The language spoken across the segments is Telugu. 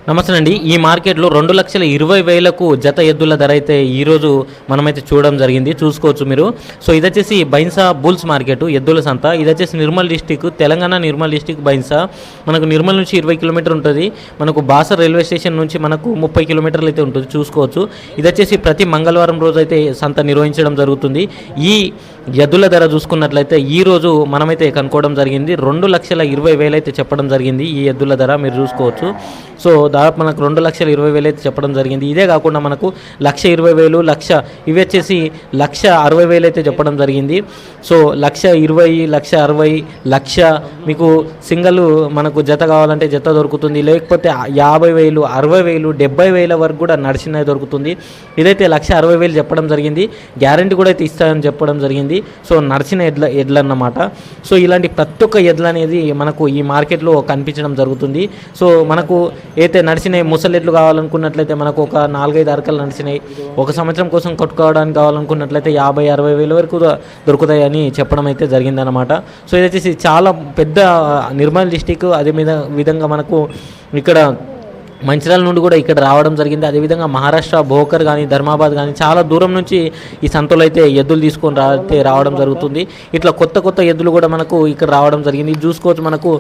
నమస్తే అండి. ఈ మార్కెట్లో 2,20,000కు జత ఎద్దుల ధర అయితే ఈరోజు మనమైతే చూడడం జరిగింది. చూసుకోవచ్చు మీరు. సో ఇది వచ్చేసి బైన్సా బుల్స్ మార్కెట్ ఎద్దుల సంత. ఇది వచ్చేసి నిర్మల్ డిస్టిక్, తెలంగాణ నిర్మల్ డిస్టిక్ బైన్సా. మనకు నిర్మల్ నుంచి 20 కిలోమీటర్ ఉంటుంది. మనకు బాసర్ రైల్వే స్టేషన్ నుంచి మనకు 30 కిలోమీటర్లు అయితే ఉంటుంది. చూసుకోవచ్చు. ఇది వచ్చేసి ప్రతి మంగళవారం రోజు అయితే సంత నిర్వహించడం జరుగుతుంది. ఈ ఎద్దుల ధర చూసుకున్నట్లయితే ఈ రోజు మనమైతే కనుక్కోవడం జరిగింది. 2,20,000 అయితే చెప్పడం జరిగింది ఈ ఎద్దుల ధర మీరు చూసుకోవచ్చు. సో దాదాపు మనకు 2,20,000 అయితే చెప్పడం జరిగింది. ఇదే కాకుండా మనకు 1,20,000, 1,00,000 ఇవి వచ్చేసి 1,60,000 అయితే చెప్పడం జరిగింది. సో 1,20,000, 1,60,000, 1,00,000 మీకు సింగల్ మనకు జత కావాలంటే జత దొరుకుతుంది. లేకపోతే 50,000, 60,000, 70,000 వరకు కూడా నడిచినవి దొరుకుతుంది. ఇదైతే 1,60,000 చెప్పడం జరిగింది. గ్యారంటీ కూడా అయితే ఇస్తారని చెప్పడం జరిగింది. సో నడిచిన ఎడ్లు అన్నమాట. సో ఇలాంటి ప్రతి ఒక్క ఎడ్లు అనేది మనకు ఈ మార్కెట్లో కనిపించడం జరుగుతుంది. సో మనకు అయితే నడిచినాయి ముసలెడ్లు కావాలనుకున్నట్లయితే మనకు ఒక 4-5 అరకలు నడిచినాయి. ఒక సంవత్సరం కోసం కట్టుకోవడానికి కావాలనుకున్నట్లయితే 50,000-60,000 వరకు దొరుకుతాయని చెప్పడం అయితే జరిగిందనమాట. సో ఇది వచ్చేసి చాలా పెద్ద నిర్మల్ డిస్టిక్. అదే విధంగా మనకు ఇక్కడ మంచిర్యాల నుండి కూడా ఇక్కడ రావడం జరిగింది. అదేవిధంగా మహారాష్ట్ర భోకర్ కానీ ధర్మాబాద్ కానీ చాలా దూరం నుంచి ఈ సంతలో అయితే ఎద్దులు తీసుకొని రావడం జరుగుతుంది. ఇట్లా కొత్త కొత్త ఎద్దులు కూడా మనకు ఇక్కడ రావడం జరిగింది. చూసుకోవచ్చు మనకు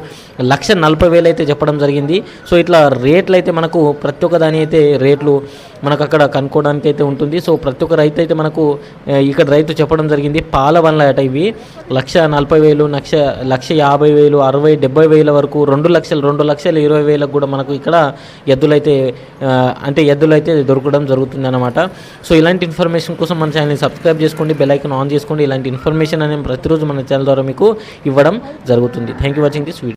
1,40,000 అయితే చెప్పడం జరిగింది. సో ఇట్లా రేట్లు అయితే మనకు ప్రతి ఒక్క దాని అయితే రేట్లు మనకు అక్కడ కనుక్కోవడానికి అయితే ఉంటుంది. సో ప్రతి ఒక్క రైతు అయితే మనకు ఇక్కడ రైతు చెప్పడం జరిగింది. పాల వనల అట ఇవి 1,40,000, 1,50,000, 60,000, 70,000 వరకు 2,00,000, 2,20,000 కూడా మనకు ఇక్కడ ఎద్దులైతే దొరకడం జరుగుతుంది అన్నమాట. సో ఇలాంటి ఇన్ఫర్మేషన్ కోసం మన ఛానల్ని సబ్స్క్రైబ్ చేసుకోండి, బెల్ ఐకాన్ ఆన్ చేసుకోండి. ఇలాంటి ఇన్ఫర్మేషన్ అనేది ప్రతిరోజు మన ఛానల్ ద్వారా మీకు ఇవ్వడం జరుగుతుంది. Thank you watching this video.